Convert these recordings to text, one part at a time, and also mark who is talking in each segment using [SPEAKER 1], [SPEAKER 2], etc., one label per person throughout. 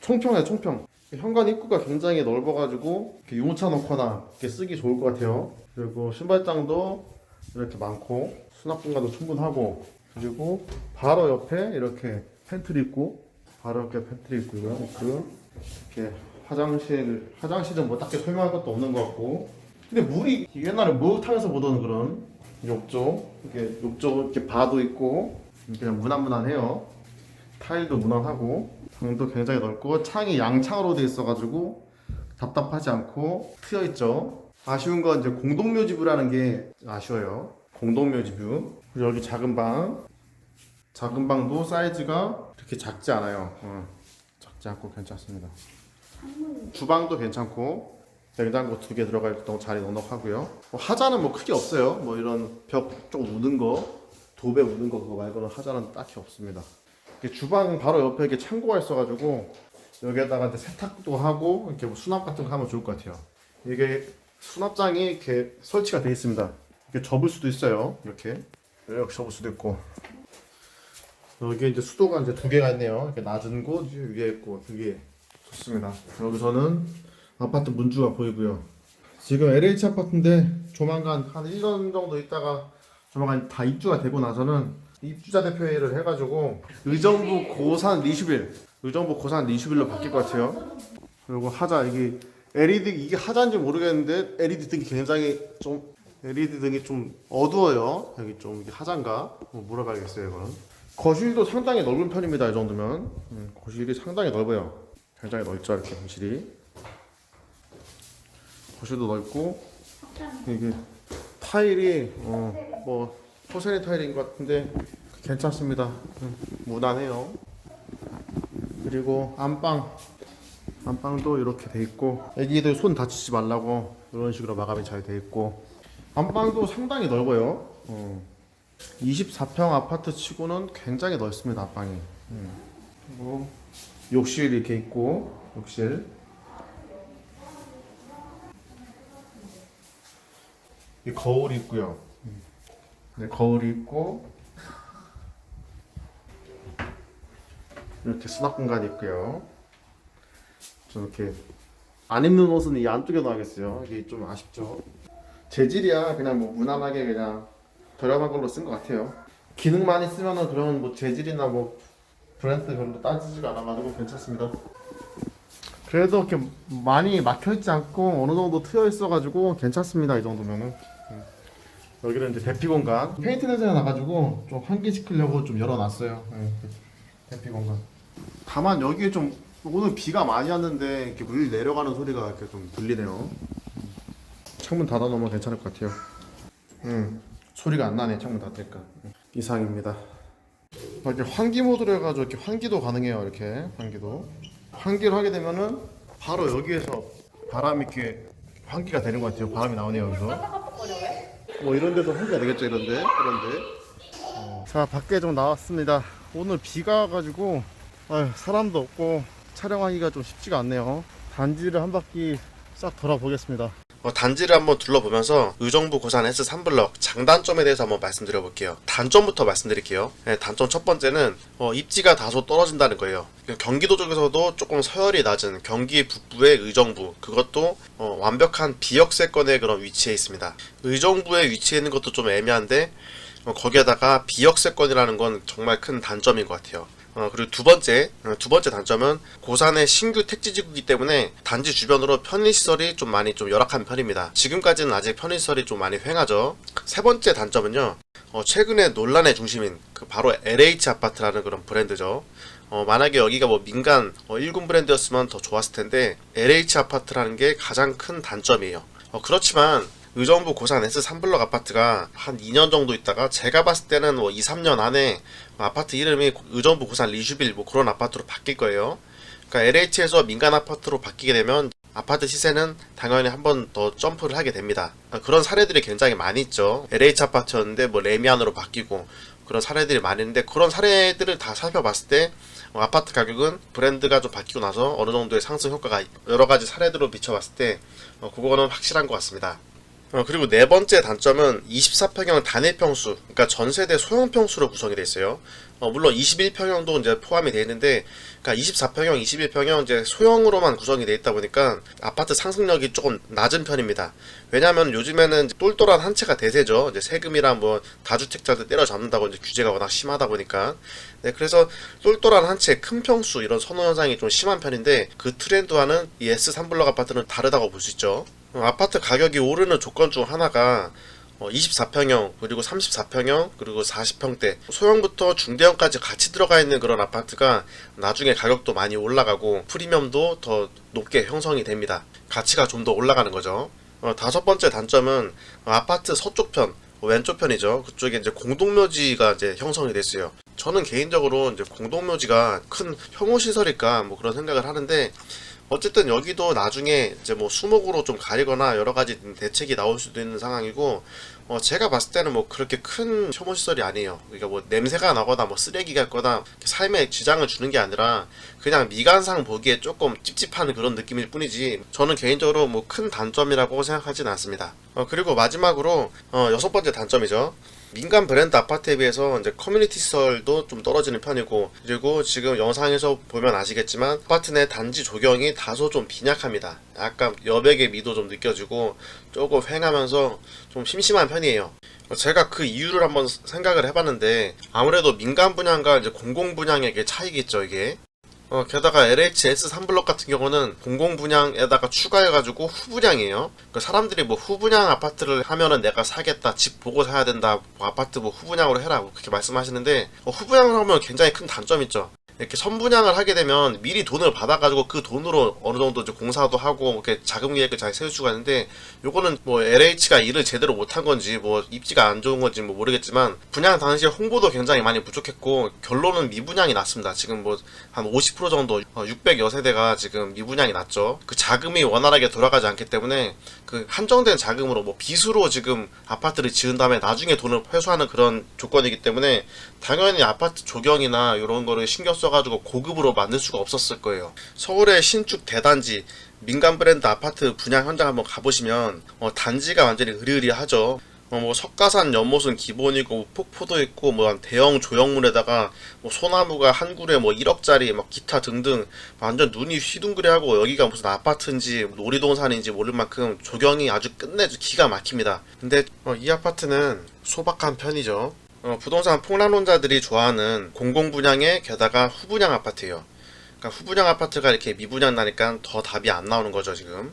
[SPEAKER 1] 총평이에요, 총평. 현관 입구가 굉장히 넓어가지고 이렇게 유모차 넣거나 이렇게 쓰기 좋을 것 같아요. 그리고 신발장도 이렇게 많고 수납 공간도 충분하고, 그리고 바로 옆에 이렇게 팬트리 있고, 바로 옆에 팬트리 있고요. 이렇게 화장실은 뭐 딱히 설명할 것도 없는 것 같고, 근데 물이 옛날에 목욕탕에서 보던 그런 욕조, 이렇게 바도 있고 그냥 무난무난해요. 타일도 무난하고 방도 굉장히 넓고 창이 양창으로 되어 있어가지고 답답하지 않고 트여 있죠. 아쉬운 건 이제 공동묘지부라는 게 아쉬워요. 공동묘지부. 그리고 여기 작은 방도 사이즈가 그렇게 작지 않아요. 작지 않고 괜찮습니다. 주방도 괜찮고 냉장고 2개 들어갈 정도 자리 넉넉하고요. 하자는 뭐 크게 없어요. 뭐 이런 벽 좀 묻은 거, 도배 묻은 거 그거 말고는 하자는 딱히 없습니다. 주방 바로 옆에 이렇게 창고가 있어가지고 여기에다가 이제 세탁도 하고 이렇게 뭐 수납 같은 거 하면 좋을 것 같아요. 이게 수납장이 이렇게 설치가 되어 있습니다. 이렇게 접을 수도 있어요. 이렇게 접을 수도 있고, 여기 이제 수도가 이제 2개가 있네요. 이렇게 낮은 곳 위에 있고 2개. 좋습니다. 여기서는 아파트 문주가 보이고요. 지금 LH 아파트인데 조만간 한 1년 정도 있다가 조만간 다 입주가 되고 나서는 입주자 대표회의를 해가지고 의정부 고산 리슈빌로 바뀔 것 같아요. 그리고 하자, 이게 이게 하자인지 모르겠는데 LED 등이 좀 어두워요. 여기 좀 이게 하자인가 물어봐야겠어요. 이거는 거실도 상당히 넓은 편입니다. 이 정도면 거실이 상당히 넓어요. 굉장히 넓죠. 이렇게 거실도 넓고, 이게 타일이 뭐 포세린 타일인 것 같은데 괜찮습니다. 무난해요. 그리고 안방도 이렇게 돼 있고, 애기들 손 다치지 말라고 이런 식으로 마감이 잘 돼 있고, 안방도 상당히 넓어요. 24평 아파트 치고는 굉장히 넓습니다. 안방이. 그리고 욕실 이렇게 있고, 이 거울이 있고요. 네, 거울이 있고, 이렇게 수납 공간이 있고요. 좀 이렇게 안 입는 옷은 이 안쪽에 놔야겠어요. 이게 좀 아쉽죠. 재질이야 그냥 뭐 무난하게 그냥 저렴한 걸로 쓴 것 같아요. 기능 많이 쓰면은 그런 뭐 재질이나 뭐 브랜드 별로 따지지가 않아가지고 괜찮습니다. 그래도 이렇게 많이 막혀있지 않고 어느 정도 트여 있어가지고 괜찮습니다. 이 정도면은. 여기는 이제 대피 공간. 페인트 냄새가 나가지고 좀 환기시키려고 좀 열어놨어요. 대피 공간. 다만 여기에 좀 오늘 비가 많이 왔는데 이렇게 물 내려가는 소리가 이렇게 좀 들리네요. 창문 닫아놓으면 괜찮을 것 같아요. 소리가 안 나네. 창문 닫으니까. 이상입니다. 이렇게 환기 모드로 해가지고 이렇게 환기도 가능해요. 이렇게 환기를 하게 되면은 바로 여기에서 바람이 이렇게 환기가 되는 것 같아요. 바람이 나오네요. 여기서. 뭐 이런 데도 환기가 되겠죠. 이런데. 자, 밖에 좀 나왔습니다. 오늘 비가 와가지고 사람도 없고 촬영하기가 좀 쉽지가 않네요. 단지를 한 바퀴 싹 돌아보겠습니다.
[SPEAKER 2] 단지를 한번 둘러보면서 의정부 고산 S3블럭 장단점에 대해서 한번 말씀드려 볼게요. 단점부터 말씀드릴게요. 단점 첫 번째는 입지가 다소 떨어진다는 거예요. 경기도 쪽에서도 조금 서열이 낮은 경기 북부의 의정부, 그것도 완벽한 비역세권의 그런 위치에 있습니다. 의정부에 위치해 있는 것도 좀 애매한데 거기에다가 비역세권이라는 건 정말 큰 단점인 것 같아요. 그리고 두 번째 단점은 고산의 신규 택지지구이기 때문에 단지 주변으로 편의시설이 좀 많이 좀 열악한 편입니다. 지금까지는 아직 편의시설이 좀 많이 횡하죠. 세 번째 단점은요, 최근에 논란의 중심인 바로 LH 아파트라는 그런 브랜드죠. 만약에 여기가 뭐 민간 1군 브랜드였으면 더 좋았을 텐데 LH 아파트라는 게 가장 큰 단점이에요. 그렇지만 의정부 고산 S3블럭 아파트가 한 2년 정도 있다가 제가 봤을 때는 뭐 2, 3년 안에 아파트 이름이 의정부 고산 리슈빌 뭐 그런 아파트로 바뀔 거예요. 그러니까 LH에서 민간 아파트로 바뀌게 되면 아파트 시세는 당연히 한 번 더 점프를 하게 됩니다. 그런 사례들이 굉장히 많이 있죠. LH 아파트였는데 뭐 레미안으로 바뀌고 그런 사례들이 많이 있는데, 그런 사례들을 다 살펴봤을 때 아파트 가격은 브랜드가 좀 바뀌고 나서 어느 정도의 상승 효과가 여러 가지 사례들로 비춰봤을 때 그거는 확실한 것 같습니다. 그리고 네 번째 단점은 24평형 단일평수, 그러니까 전세대 소형평수로 구성이 되어 있어요. 물론 21평형도 이제 포함이 되어 있는데, 그러니까 24평형, 21평형 이제 소형으로만 구성이 되어 있다 보니까 아파트 상승력이 조금 낮은 편입니다. 왜냐하면 요즘에는 똘똘한 한 채가 대세죠. 이제 세금이랑 뭐 다주택자들 때려잡는다고 이제 규제가 워낙 심하다 보니까. 네, 그래서 똘똘한 한 채, 큰 평수 이런 선호 현상이 좀 심한 편인데, 그 트렌드와는 이 S3블럭 아파트는 다르다고 볼 수 있죠. 아파트 가격이 오르는 조건 중 하나가 24평형, 그리고 34평형, 그리고 40평대, 소형부터 중대형까지 같이 들어가 있는 그런 아파트가 나중에 가격도 많이 올라가고 프리미엄도 더 높게 형성이 됩니다. 가치가 좀 더 올라가는 거죠. 다섯 번째 단점은 아파트 서쪽편, 왼쪽 편이죠. 그쪽에 이제 공동묘지가 이제 형성이 됐어요. 저는 개인적으로 이제 공동묘지가 큰 혐오시설일까 뭐 그런 생각을 하는데, 어쨌든 여기도 나중에 이제 뭐 수목으로 좀 가리거나 여러 가지 대책이 나올 수도 있는 상황이고, 제가 봤을 때는 뭐 그렇게 큰 혐오시설이 아니에요. 그러니까 뭐 냄새가 나거나 뭐 쓰레기가 있거나 삶에 지장을 주는 게 아니라 그냥 미관상 보기에 조금 찝찝한 그런 느낌일 뿐이지, 저는 개인적으로 뭐 큰 단점이라고 생각하진 않습니다. 그리고 마지막으로 여섯 번째 단점이죠. 민간 브랜드 아파트에 비해서 이제 커뮤니티 시설도 좀 떨어지는 편이고, 그리고 지금 영상에서 보면 아시겠지만 아파트 내 단지 조경이 다소 좀 빈약합니다. 약간 여백의 미도 좀 느껴지고 조금 휑하면서 좀 심심한 편이에요. 제가 그 이유를 한번 생각을 해봤는데, 아무래도 민간 분양과 이제 공공 분양의 차이겠죠, 이게. 게다가 LHS 3블럭 같은 경우는 공공분양에다가 추가해가지고 후분양이에요. 그러니까 사람들이 뭐 후분양 아파트를 하면은 내가 사겠다, 집 보고 사야 된다, 뭐 아파트 뭐 후분양으로 해라, 뭐 그렇게 말씀하시는데, 후분양을 하면 굉장히 큰 단점이 있죠. 이렇게 선분양을 하게 되면 미리 돈을 받아가지고 그 돈으로 어느 정도 이제 공사도 하고 이렇게 자금 계획을 잘 세울 수가 있는데, 요거는 뭐 LH가 일을 제대로 못한 건지 뭐 입지가 안 좋은 건지 뭐 모르겠지만 분양 당시에 홍보도 굉장히 많이 부족했고 결론은 미분양이 났습니다. 지금 뭐 한 50% 정도 600여 세대가 지금 미분양이 났죠. 그 자금이 원활하게 돌아가지 않기 때문에 그 한정된 자금으로 뭐 빚으로 지금 아파트를 지은 다음에 나중에 돈을 회수하는 그런 조건이기 때문에 당연히 아파트 조경이나 이런 거를 신경 써가지고 고급으로 만들 수가 없었을 거예요. 서울의 신축 대단지 민간 브랜드 아파트 분양 현장 한번 가보시면 단지가 완전히 으리으리하죠. 뭐 석가산 연못은 기본이고 폭포도 있고 뭐 대형 조형물에다가 뭐 소나무가 한 그루에 뭐 1억짜리 막 기타 등등 완전 눈이 휘둥그레하고, 여기가 무슨 아파트인지 놀이동산인지 모를 만큼 조경이 아주 끝내주 기가 막힙니다. 근데 이 아파트는 소박한 편이죠. 부동산 폭락론자들이 좋아하는 공공분양에 게다가 후분양 아파트예요. 그러니까 후분양 아파트가 이렇게 미분양 나니까 더 답이 안 나오는 거죠 지금.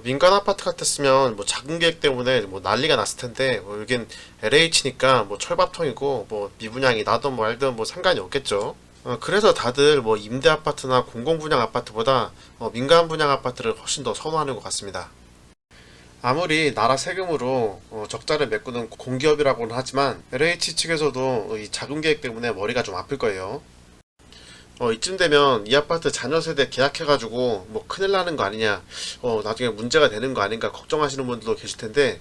[SPEAKER 2] 민간 아파트 같았으면 뭐 자금 계획 때문에 뭐 난리가 났을 텐데, 여긴 LH니까 뭐 철밥통이고 뭐 미분양이 나든 뭐 말든 뭐 상관이 없겠죠. 그래서 다들 뭐 임대 아파트나 공공 분양 아파트보다 민간 분양 아파트를 훨씬 더 선호하는 것 같습니다. 아무리 나라 세금으로 적자를 메꾸는 공기업이라고는 하지만 LH 측에서도 이 자금 계획 때문에 머리가 좀 아플 거예요. 이쯤 되면 이 아파트 자녀 세대 계약해가지고 뭐 큰일 나는 거 아니냐, 나중에 문제가 되는 거 아닌가 걱정하시는 분들도 계실 텐데,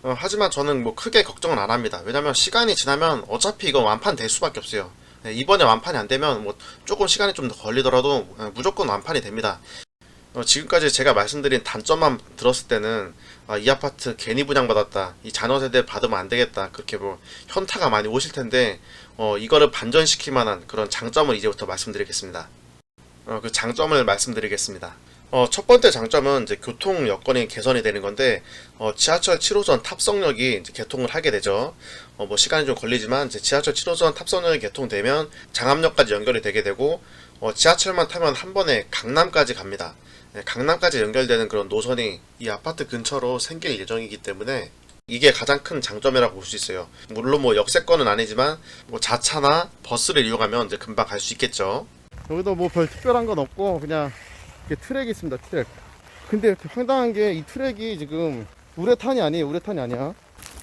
[SPEAKER 2] 하지만 저는 뭐 크게 걱정은 안 합니다. 왜냐면 시간이 지나면 어차피 이건 완판될 수밖에 없어요. 이번에 완판이 안 되면 뭐 조금 시간이 좀 더 걸리더라도 무조건 완판이 됩니다. 지금까지 제가 말씀드린 단점만 들었을 때는 이 아파트 괜히 분양받았다, 이 자녀 세대 받으면 안 되겠다, 그렇게 뭐 현타가 많이 오실 텐데, 이거를 반전시킬 만한 그런 장점을 이제부터 말씀드리겠습니다. 그 장점을 말씀드리겠습니다. 첫 번째 장점은 이제 교통 여건이 개선이 되는 건데, 지하철 7호선 탑성역이 이제 개통을 하게 되죠. 뭐 시간이 좀 걸리지만 이제 지하철 7호선 탑성역이 개통되면 장암역까지 연결이 되게 되고, 지하철만 타면 한 번에 강남까지 갑니다. 강남까지 연결되는 그런 노선이 이 아파트 근처로 생길 예정이기 때문에 이게 가장 큰 장점이라고 볼 수 있어요. 물론 뭐 역세권은 아니지만 뭐 자차나 버스를 이용하면 이제 금방 갈 수 있겠죠. 여기도 뭐 별 특별한 건 없고 그냥 이렇게 트랙이 있습니다. 트랙. 근데 황당한 게 이 트랙이 지금 우레탄이 아니에요. 우레탄이 아니야.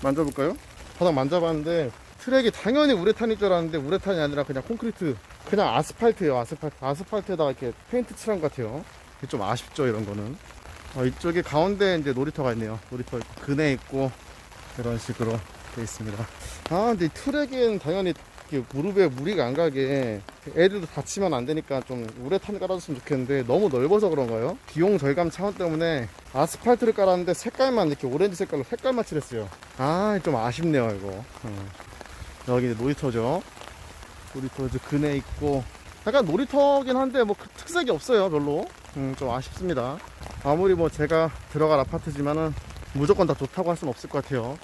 [SPEAKER 2] 만져볼까요? 바닥 만져봤는데 트랙이 당연히 우레탄일 줄 알았는데 우레탄이 아니라 그냥 콘크리트, 그냥 아스팔트예요. 아스팔트에다가 이렇게 페인트 칠한 것 같아요. 좀 아쉽죠, 이런 거는. 이쪽에 가운데 이제 놀이터가 있네요. 놀이터 있고, 그네 있고, 이런 식으로 되어 있습니다. 근데 이 트랙에는 당연히
[SPEAKER 1] 이렇게 무릎에 무리가 안 가게 애들도 다치면 안 되니까 좀 우레탄 깔아줬으면 좋겠는데 너무 넓어서 그런가요? 비용 절감 차원 때문에 아스팔트를 깔았는데 색깔만 이렇게 오렌지 색깔로 색깔만 칠했어요. 아, 좀 아쉽네요 이거. 여기 이제 놀이터죠. 놀이터 이제 그네 있고 약간 놀이터긴 한데 뭐 특색이 없어요 별로. 좀 아쉽습니다. 아무리 뭐 제가 들어갈 아파트지만은 무조건 다 좋다고 할 수는 없을 것 같아요.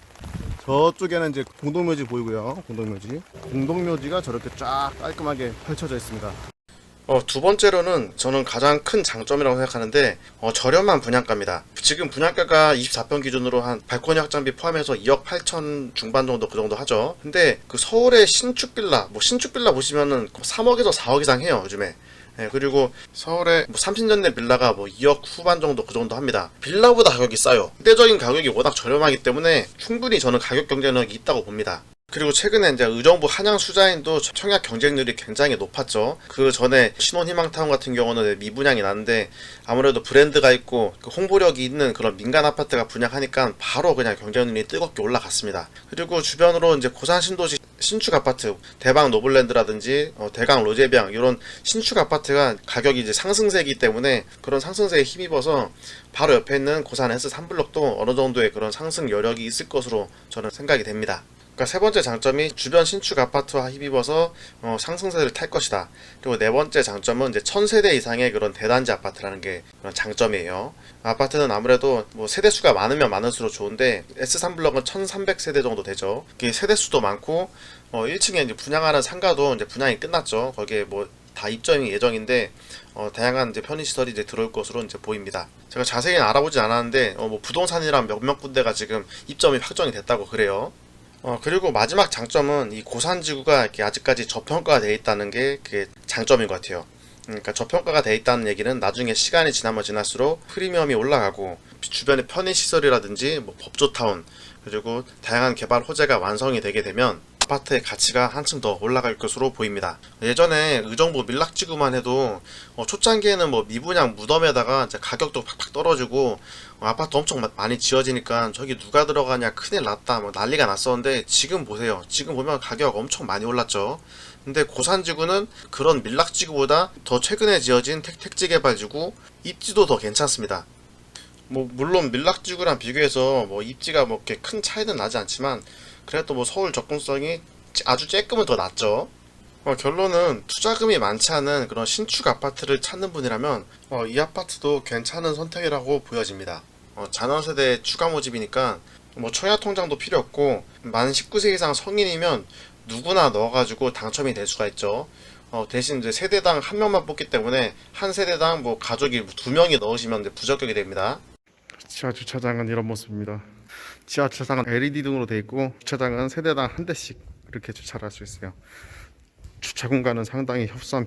[SPEAKER 1] 저쪽에는 이제 공동묘지 보이고요. 공동묘지가 저렇게 쫙 깔끔하게 펼쳐져 있습니다.
[SPEAKER 2] 두 번째로는 저는 가장 큰 장점이라고 생각하는데 저렴한 분양가입니다. 지금 분양가가 24평 기준으로 한 발코니 확장비 포함해서 2억 8천 중반 정도 그 정도 하죠. 근데 그 서울의 신축 빌라, 뭐 신축 빌라 보시면은 3억에서 4억 이상 해요 요즘에. 예, 그리고 서울의 30년 내 빌라가 뭐 2억 후반 정도 그 정도 합니다. 빌라보다 가격이 싸요. 상대적인 가격이 워낙 저렴하기 때문에 충분히 저는 가격 경쟁력이 있다고 봅니다. 그리고 최근에 이제 의정부 한양 수자인도 청약 경쟁률이 굉장히 높았죠. 그 전에 신혼희망타운 같은 경우는 미분양이 났는데 아무래도 브랜드가 있고 그 홍보력이 있는 그런 민간 아파트가 분양하니까 바로 그냥 경쟁률이 뜨겁게 올라갔습니다. 그리고 주변으로 이제 고산 신도시 신축 아파트, 대방 노블랜드라든지 대강 로제비앙 이런 신축 아파트가 가격이 이제 상승세이기 때문에 그런 상승세에 힘입어서 바로 옆에 있는 고산 S3블럭도 어느 정도의 그런 상승 여력이 있을 것으로 저는 생각이 됩니다. 그러니까 세 번째 장점이 주변 신축 아파트와 힘입어서 상승세를 탈 것이다. 그리고 네 번째 장점은 이제 1000세대 이상의 그런 대단지 아파트라는 게 그런 장점이에요. 아파트는 아무래도 뭐 세대 수가 많으면 많을수록 좋은데 S3블럭은 1300세대 정도 되죠. 이게 세대 수도 많고 1층에 이제 분양하는 상가도 이제 분양이 끝났죠. 거기에 뭐 다 입점이 예정인데 다양한 이제 편의시설이 이제 들어올 것으로 이제 보입니다. 제가 자세히는 알아보진 않았는데 뭐 부동산이랑 몇몇 군데가 지금 입점이 확정이 됐다고 그래요. 그리고 마지막 장점은 이 고산지구가 이렇게 아직까지 저평가가 되어 있다는 게 그게 장점인 것 같아요. 그러니까 저평가가 되어 있다는 얘기는 나중에 시간이 지나면 지날수록 프리미엄이 올라가고 주변의 편의시설이라든지 뭐 법조타운 그리고 다양한 개발 호재가 완성이 되게 되면 아파트의 가치가 한층 더 올라갈 것으로 보입니다. 예전에 의정부 밀락지구만 해도 초창기에는 뭐 미분양 무덤에다가 이제 가격도 팍팍 떨어지고 아파트 엄청 많이 지어지니까 저기 누가 들어가냐 큰일 났다 뭐 난리가 났었는데 지금 보세요. 지금 보면 가격 엄청 많이 올랐죠. 근데 고산지구는 그런 밀락지구보다 더 최근에 지어진 택지 개발지구 입지도 더 괜찮습니다. 뭐 물론 밀락지구랑 비교해서 뭐 입지가 뭐 이렇게 큰 차이는 나지 않지만 그래도 뭐 서울 접근성이 아주 조금은 더 낫죠. 결론은 투자금이 많지 않은 그런 신축 아파트를 찾는 분이라면 이 아파트도 괜찮은 선택이라고 보여집니다. 자녀세대 추가 모집이니까 뭐 청약통장도 필요 없고 만 19세 이상 성인이면 누구나 넣어가지고 당첨이 될 수가 있죠. 대신 이제 세대당 한 명만 뽑기 때문에 한 세대당 뭐 가족이 2명이 넣으시면 이제 부적격이 됩니다.
[SPEAKER 1] 지하 주차장은 이런 모습입니다. 지하 주차장은 LED 등으로 되어 있고 주차장은 세대당 한 대씩 이렇게 주차를 할 수 있어요. 주차 공간은 상당히 협소한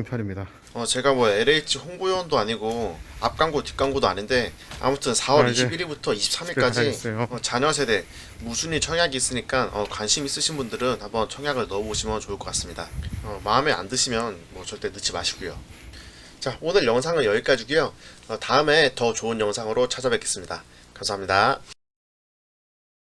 [SPEAKER 1] 편입니다.
[SPEAKER 2] 제가 뭐 LH 홍보요원도 아니고 앞광고 뒷광고도 아닌데 아무튼 4월 21일부터 23일까지 자녀 세대 무순위 청약이 있으니까 관심 있으신 분들은 한번 청약을 넣어보시면 좋을 것 같습니다. 마음에 안 드시면 뭐 절대 넣지 마시고요. 자, 오늘 영상은 여기까지고요. 다음에 더 좋은 영상으로 찾아뵙겠습니다. 감사합니다.